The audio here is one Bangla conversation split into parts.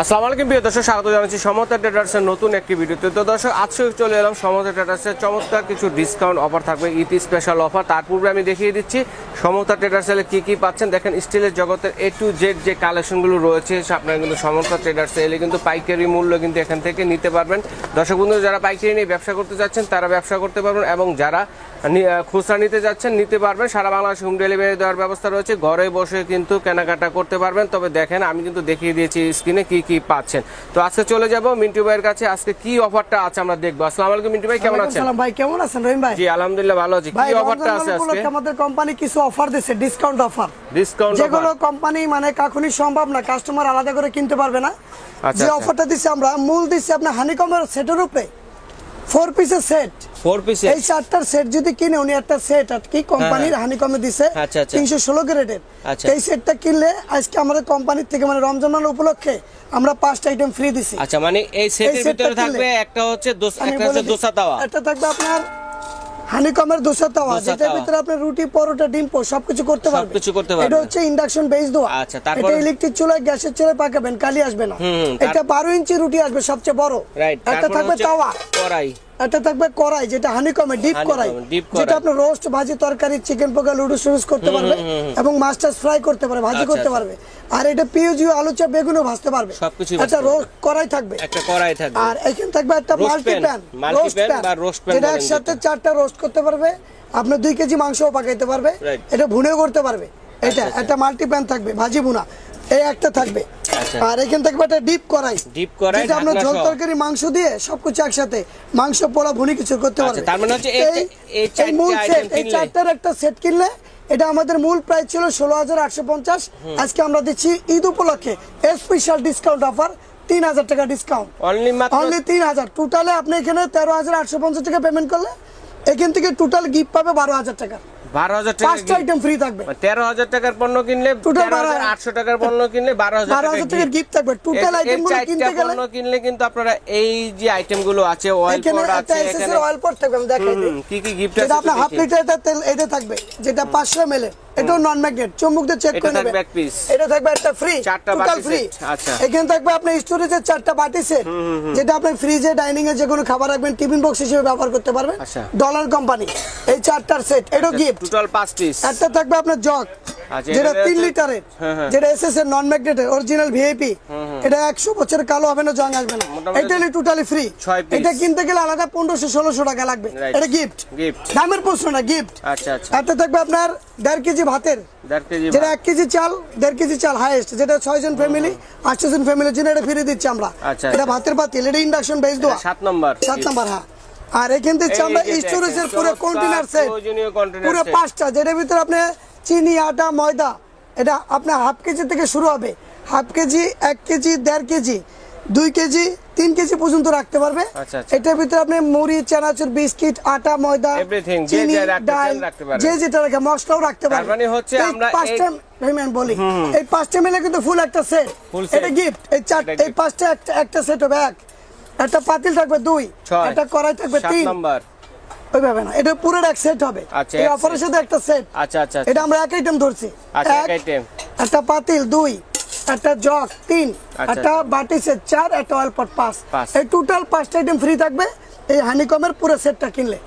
আসসালামু আলাইকুম প্রিয় দর্শক, স্বাগত জানাচ্ছি সমতা ট্রেডার্সের নতুন একটি ভিডিওতে। তো দর্শক, আজকে চলে এলাম সমতা ট্রেডার্সের চমৎকার কিছু ডিসকাউন্ট অফার থাকবে, ঈদ স্পেশাল অফার। তার পূর্বে আমি দেখিয়ে দিচ্ছি সমতা ট্রেডার্সে কি কি পাচ্ছেন। দেখেন, স্টিলের জগতের A to Z যে কালেকশনগুলো রয়েছে আপনারা কিন্তু সমতা ট্রেডার্সে এলে কিন্তু পাইকারি মূল্য কিন্তু এখান থেকে নিতে পারবেন। দর্শক বন্ধু, যারা পাইকারি নিয়ে ব্যবসা করতে যাচ্ছেন তারা ব্যবসা করতে পারবেন, এবং যারা খুচরা নিতে যাচ্ছেন নিতে পারবেন। সারা বাংলাদেশে হোম ডেলিভারি দেওয়ার ব্যবস্থা রয়েছে, ঘরে বসে কিন্তু কেনাকাটা করতে পারবেন। তবে দেখেন, আমি কিন্তু দেখিয়ে দিয়েছি স্ক্রিনে কি কি পাচ্ছেন। তো আজকে চলে যাব মিন্টু ভাইয়ের কাছে, আজকে কি অফারটা আছে আমরা দেখবো। আসসালামু আলাইকুম মিন্টু ভাই, কেমন আছেন? আসসালাম ভাই, কেমন আছেন রহিম ভাই? জি আলহামদুলিল্লাহ ভালো আছি। কি অফারটা আছে আজকে? আমাদের কোম্পানি কিছু অফার দিয়েছে, ডিসকাউন্ট অফার, ডিসকাউন্ট যেগুলো কোম্পানি মানে কখনোই সম্ভব না, কাস্টমার আলাদা করে কিনতে পারবে না। যে অফারটা দিচ্ছে আমরা মূল দিচ্ছি আপনার হানিকমের সেটের উপরে 4 পিসের সেট, 4 পিসের এই 4টার সেট যদি কিনে উনি একটা সেট আর কি কোম্পানির হানিকমে দিছে 316 গ্রেডের। এই সেটটা কিনলে আজকে আমাদের কোম্পানি থেকে মানে রমজান মাস উপলক্ষে আমরা 5টা আইটেম ফ্রি দিছি। আচ্ছা, মানে এই সেটের ভিতরে থাকবে একটা হচ্ছে দোসা তাওয়া, এটা থাকবে আপনার হানিকমের দোসা তাওয়া, যেটার ভিতরে আপনি রুটি, পরোটা, ডিম সবকিছু করতে পারবেন। এটা হচ্ছে ইন্ডাকশন বেস দোয়া। আচ্ছা, তারপর এটা ইলেকট্রিক চুলায়, গ্যাসের চুলায় পাকাবেন, কালি আসবে না। এটা 12 ইঞ্চি রুটি আসবে সবচেয়ে বড়। এটা থাকবে তাওয়া, কড়াই, এটা থাকবে কড়াই যেটা হানিকমে ডিপ কড়াই, যেটা আপনি রোস্ট, ভাজি, তরকারি, চিকেন পোকা, লুডুস করতে পারবে, এবং মাস্টার্স ফ্রাই করতে পারবে, ভাজি করতে পারবে। আর এটা পিওজিও, আলু চপ, বেগুনও ভাজতে পারবে, সবকিছু। একটা রোস্ট কড়াই থাকবে, একটা কড়াই থাকবে। আর এখানে থাকবে একটা মাল্টি প্যান, রোস্ট প্যান, যেটা একসাথে 4টা রোস্ট করতে পারবে। আপনি 2 কেজি মাংসও পাকাইতে পারবে, এটা ভুনেও করতে পারবে। এটা একটা মাল্টি প্যান থাকবে, ভাজি ভুনা এই একটা থাকবে। আর এখানে থাকবে একটা ডিপ কড়াই, যেটা আপনার ঝোল তরকারি মাংস দিয়ে সবকিছু একসাথে মাংস, পোলা, ভুনি কিছু করতে পারবে। তার মানে হচ্ছে এই 4টার একটা সেট কিনলে, এটা আমাদের মূল প্রাইস ছিল 16,850। আজকে আমরা দিচ্ছি ঈদ উপলক্ষে স্পেশাল ডিসকাউন্ট অফার, 3,000 টাকা ডিসকাউন্ট, অনলি 3,000। টোটালে আপনি এখানে 13,850 টাকা পেমেন্ট করলে এখান থেকে টোটাল গিফট পাবে 12,000 টাকা। 12,000 টাকা 5টা আইটেম ফ্রি থাকবে। 13,000 টাকার পণ্য কিনলে, 13,800 টাকার পণ্য কিনলে 12,000 টাকার গিফট থাকবে। টোটাল আইটেমগুলো কিনতে গেলে, পণ্য কিনলে কিন্তু আপনারা এই যে আইটেমগুলো আছে, অয়েল পট আছে, এখানে অয়েল পট থাকবে। আমি দেখাই দিই কি কি গিফট আছে। এটা আপনার হাফ লিটার তেল এটা থাকবে, যেটা 500 ml, এটাও নন ম্যাগনেট, চুম্বক দিয়ে চেক করে নেবেন। এটা থাকবে একটা ফ্রি, টোটাল ফ্রি। আচ্ছা, এখানে থাকবে আপনার স্টোরেজের 4টা বাটি সেট, যেটা আপনি ফ্রিজে, ডাইনিং এ যে কোনো খাবার রাখবেন, টিফিন বক্স হিসেবে ব্যবহার করতে পারবেন। ডলার কোম্পানি এই 4টার সেট, এটাও গিফট, টোটাল 5 পিস। একটা থাকবে আপনার জগ, যেটা 3 লিটারের, যেটা এসএস এর নন ম্যাগনেটের অরিজিনাল ভিআইপি, এটা 100 বছর কালো হবে না, জং আসবে না। এটা টোটালি ফ্রি। এটা কিনতে গেলে আলাদা 1500-1600 টাকা লাগবে। এটা গিফট, দামের প্রশ্ন না, গিফট। আচ্ছা আচ্ছা। এটা থাকবে আপনার 1.5 কেজি ভাতের, যেটা 1 কেজি চাল, 1.5 কেজি চাল হাইয়েস্ট, যেটা 6 জন ফ্যামিলি, 8 জন ফ্যামিলির জন্য এটা ফ্রি দিচ্ছি আমরা। এটা ভাতের পাতিল, এটা ইন্ডাকশন বেস দোয়া, 7 নাম্বার। হ্যাঁ। আর এখান থেকে আমরা স্টোরেজের পুরো কন্টেনার সেট, পুরো 5টা, যেটার ভিতরে আপনি চিনি, আটা, ময়দা, এটা আপনার হাফ কেজি থেকে শুরু হবে, half KG, 1 KG, 1.5 KG, 2 KG, 3 KG পর্যন্ত রাখতে পারবে। এটার ভিতরে আপনি মুড়ি, চানাচুর, বিস্কিট, আটা, ময়দা, চিনি, ডাল, যে যেটা রাখে, মশলাও রাখতে পারবে। মানে হচ্ছে আমরা 5টা বলি, এই 5টা মিলে কিন্তু ফুল একটা সেট, এটা গিফট। এই 5টা একটা সেট হবে। একটা পাতিল থাকবে 2, একটা কড়াই থাকবে 3 নাম্বার, ওইভাবে না, এটা পুরো এক সেট হবে। এই অফারের সাথে একটা সেট। আচ্ছা আচ্ছা, এটা আমরা এক আইটেম ধরছি। একটা পাতিল 2, একটা জগ 3, একটা বাটি সেট 4, একটা অয়েল পট 5। এই টোটাল 5টা আইটেম ফ্রি থাকবে এই হানিকমের পুরো সেটটা কিনলে।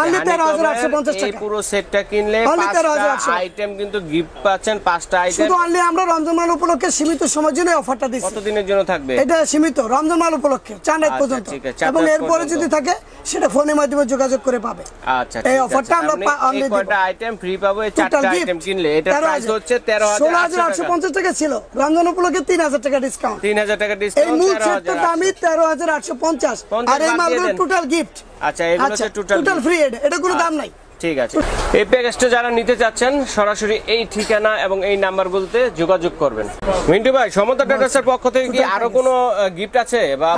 অনলি 13,850 টাকা। এই পুরো সেটটা কিনলে 5টা আইটেম কিন্তু গিফট পাচ্ছেন, 5টা আইটেম। শুধু অনলি আমরা রমজান মাস উপলক্ষে সীমিত সময়ের জন্য অফারটা দিচ্ছি। কতদিনের জন্য থাকবে এটা? সীমিত, রমজান মাস উপলক্ষে 4 রাত পর্যন্ত, এবং এরপরে যদি থাকে সেটা ফোনের মাধ্যমে যোগাযোগ করে পাবে। আচ্ছা, এই অফারটা আমরা অনলি কয়টা আইটেম ফ্রি পাবো? এই 4টা আইটেম কিনলে এটা প্রাইস হচ্ছে 16,850 টাকা ছিল, রমজান উপলক্ষে 3,000 টাকা ডিসকাউন্ট। 3,000 টাকা ডিসকাউন্ট। এই মূল সেটটার দামই 13,850, আর এই মালগুলো টোটাল গিফট। আচ্ছা, এগুলো হচ্ছে টোটাল ফ্রি, এটা কোনো দাম নাই। ঠিক আছে। এই প্যাকেজটা যারা নিতে চাচ্ছেন সরাসরি এই ঠিকানা এবং এই নাম্বারগুলোতে যোগাযোগ করবেন। মিন্টু ভাই, সমতা ট্রেডার্সের পক্ষ থেকে কি আরো কোনো গিফট আছে বা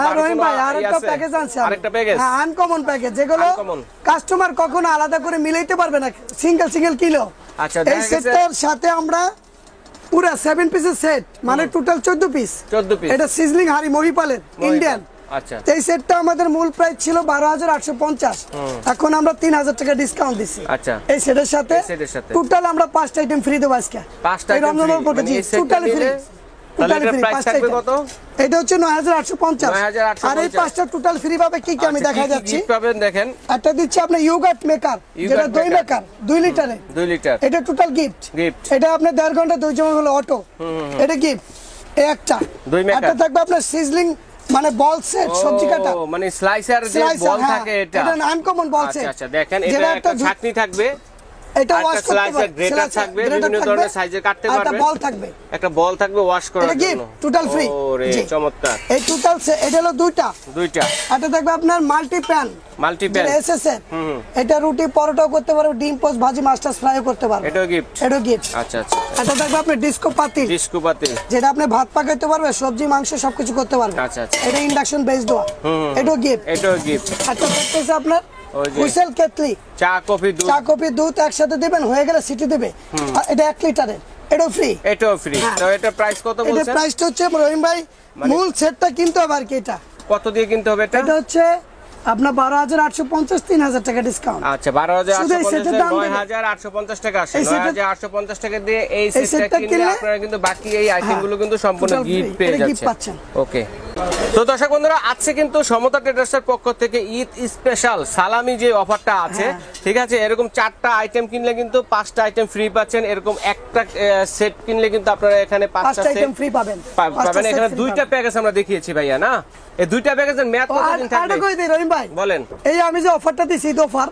আরেকটা প্যাকেজ আছে? আরেকটা প্যাকেজ, হ্যাঁ, আনকমন প্যাকেজ, যেগুলো কাস্টমার কখনো আলাদা করে মিলাইতে পারবে না, সিঙ্গেল কিলো। আচ্ছা, এই সেটের সাথে আমরা পুরো 7 পিসের সেট, মানে টোটাল 14 পিস। এটা সিজলিং হাড়ি মহিপালের ইন্ডিয়ান। আচ্ছা, এই সেটটা আমাদের মূল প্রাইস ছিল 12,850, এখন আমরা 3,000 টাকা ডিসকাউন্ট দিচ্ছি। আচ্ছা, এই সেটের সাথে টোটাল আমরা 5টা আইটেম ফ্রি দেব আজকে। 5টা আইটেম ফ্রি, টোটালি ফ্রি। তাহলে এটার প্রাইস থাকবে কত? এটা হচ্ছে 9850। আর এই পাঁচটা টোটাল ফ্রি পাবে কি কি আমি দেখাই যাচ্ছি। গিফট পাবেন দেখেন। একটা দিচ্ছি আপনি ইয়োগার্ট মেকার, যেটা দই মেকার 2 লিটারে, 2 লিটার। এটা টোটাল গিফট। এটা আপনি 1.5 ঘন্টা দই জমা হলো অটো, এটা গিফট। এই একটা দই মেকার। একটা থাকবে আপনার সিজলিং মানে বল সেট, সবজি কাটা, মানে স্লাইসার যে বল থাকে এটা আনকমন বল সেট। আচ্ছা দেখেন, এটা একটা ছাকনি থাকবে, এটা ওয়াশ করতে স্লাইসার গ্রেটার থাকবে, বিভিন্ন ধরনের সাইজে কাটতে পারবে, একটা বল থাকবে, একটা বল থাকবে ওয়াশ করার জন্য। এটা গিফট টোটাল ফ্রি। ওরে চমৎকার। এই টোটাল এটা হলো দুইটা। এটা থাকবে আপনার মাল্টি প্যান, এসএসএর। এটা রুটি পরোটাও করতে পারবে, ডিম পোস্ট ভাজি মাস্টার্স ফ্রাইও করতে পারবে। এটাও গিফট। আচ্ছা। এটা থাকবে আপনার ডিস্কো পাতিল, যেটা আপনি ভাত পাকাইতে পারবে, সবজি মাংস সবকিছু করতে পারবে। আচ্ছা। এটা ইন্ডাকশন বেস দেওয়া, এটাও গিফট। এটা থাকতেছে আপনার হুইসেল কেটলি, চা কফি দুধ একসাথে দিবেন, হয়ে গেলে সিটি দিবে। এটা 1 লিটারের, এটাও ফ্রি। তো এটা প্রাইস কত বলছেন? এটা প্রাইসটা হচ্ছে রহিম ভাই মূল সেটটা কিনতে হবে আর কি। এটা কত দিয়ে কিনতে হবে? এটা হচ্ছে আপনার 12850, 3000 টাকা ডিসকাউন্ট। আচ্ছা 12850, 9850 টাকা আসে। 9850 টাকা দিয়ে এই সেটটা কিনলে আপনারা কিন্তু বাকি এই আইটেমগুলো কিন্তু সম্পূর্ণ গিফট পেয়ে যাচ্ছেন। ওকে। তো দর্শক বন্ধুরা, আজকে কিন্তু সমতা ট্রেডার্সের পক্ষ থেকে ঈদ স্পেশাল সালামি যে অফারটা আছে, ঠিক আছে, এরকম 4টা আইটেম কিনলে কিন্তু 5টা আইটেম ফ্রি পাচ্ছেন। এরকম একটা সেট কিনলে কিন্তু আপনারা এখানে 5টা আইটেম ফ্রি পাবেন। এখানে 2টা প্যাকেজ আমরা দেখিয়েছি ভাইয়া, না? এই 2টা প্যাকেজের মেয়াদ কতদিন থাকবে? রহিম ভাই বলেন। এই আমি যে অফারটা দিছি, ঈদ অফার,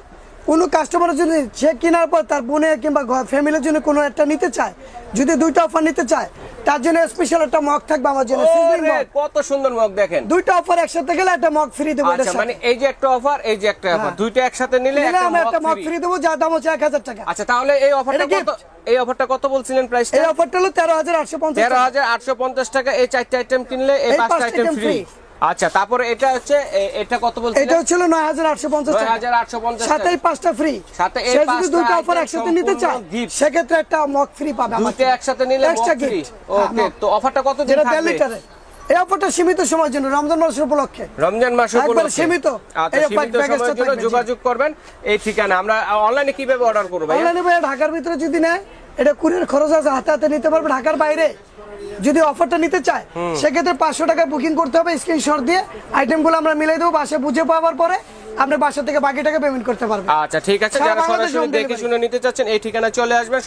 কোন কাস্টমারের জন্য সে কেনার পর তার বোনে কিংবা ফ্যামিলির জন্য কোনো একটা নিতে চায়, যদি 2টা অফার নিতে চায়, তার জন্য স্পেশাল একটা মগ থাকবে আমার জন্য। কত সুন্দর মগ দেখেন। 2টা অফার একসাথে গেলে একটা মগ ফ্রি দেব। আচ্ছা, মানে এই যে একটা অফার, এই যে একটা অফার, 2টা একসাথে নিলে একটা মগ ফ্রি দেব, যার দাম হচ্ছে 1000 টাকা। আচ্ছা, তাহলে এই অফারটা কত বলছিলেন প্রাইসটা? এই অফারটা হলো 13850। 13850 টাকা। এই 4টা আইটেম কিনলে এই 5টা আইটেম ফ্রি। আচ্ছা, তারপরে এটা হচ্ছে, এটা কত বলছিলেন? এটা হচ্ছে 9850 টাকা। 9850 সাথে এই 5টা ফ্রি। সাথে এই 5টা 2টা অফার একসাথে নিতে চায়, সে ক্ষেত্রে একটা মগ ফ্রি পাবে। 2টা একসাথে নিলে মগ ফ্রি। ওকে, তো অফারটা কত দিন থাকবে? 1.5 লিটারে। এই অফারটা সীমিত সময়ের জন্য, রমজান মাস উপলক্ষে। সীমিত। আচ্ছা, সীমিত সময়ের জন্য যোগাযোগ করবেন এই ঠিকানা। আমরা অনলাইনে কিভাবে অর্ডার করব ভাই? অনলাইনে ভাই ঢাকার ভিতরে যদি নেয়, এটা কুরিয়ার খরচ আছে, হাতে হাতে নিতে পারবে। ঢাকার বাইরে যদি অফারটা নিতে চায়, সেক্ষেত্রে 500 টাকা বুকিং করতে হবে, স্ক্রিনশট দিয়ে আইটেমগুলো আমরা মিলাই দেবো। বাসায় বুঝে পাওয়ার পরে আপনি বাসা থেকে বাকি টাকা পেমেন্ট করতে পারবেন। আচ্ছা, ঠিক আছে। যারা সরাসরি দেখে শুনে নিতে চাচ্ছেন, এই ঠিকানা চলে আসবেন।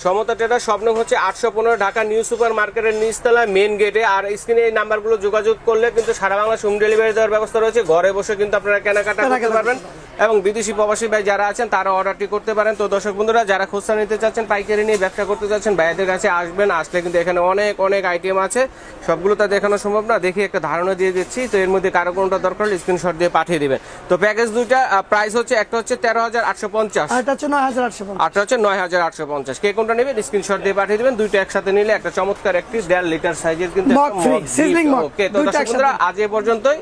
সমতা ট্রেডার্স, স্বপ্ন হচ্ছে 815 ঢাকা নিউ সুপার মার্কেটের নিচতলা মেইন গেটে। আর স্ক্রিনে এই নাম্বারগুলো যোগাযোগ করলে কিন্তু সারা বাংলাদেশ হোম ডেলিভারি দেওয়ার ব্যবস্থা রয়েছে। ঘরে বসে কিন্তু আপনারা কেনাকাটা করতে পারবেন, এবং বিদেশি প্রবাসী ভাই যারা আছেন তারা অর্ডারটি করতে পারেন। তো দর্শক বন্ধুরা, যারা খুচরা নিতে চাচ্ছেন, পাইকারি নিয়ে ব্যবসা করতে চাচ্ছেন, ভাইদের কাছে আসবেন। আসলে কিন্তু এখানে অনেক আইটেম আছে, সবগুলো তা দেখানো সম্ভব না। দেখি একটা ধারণা দিয়ে দিচ্ছি। তো এর মধ্যে কারো কোনটা দরকার হলে স্ক্রিনশট দিয়ে পাঠিয়ে দিবেন। তো প্যাকেজ 2টা প্রাইস হচ্ছে, একটা হচ্ছে 13850, আর এটা হচ্ছে 9850। আরটা হচ্ছে 9850। কে কোনটা নেবেন স্ক্রিনশট দিয়ে পাঠিয়ে দিবেন। 2টা একসাথে নিলে একটা চমৎকার একটি 1.5 লিটার সাইজের কিন্তু মগ ফ্রি সিজলিং মগ। ওকে, তো দর্শক বন্ধুরা, আজ এ পর্যন্তই।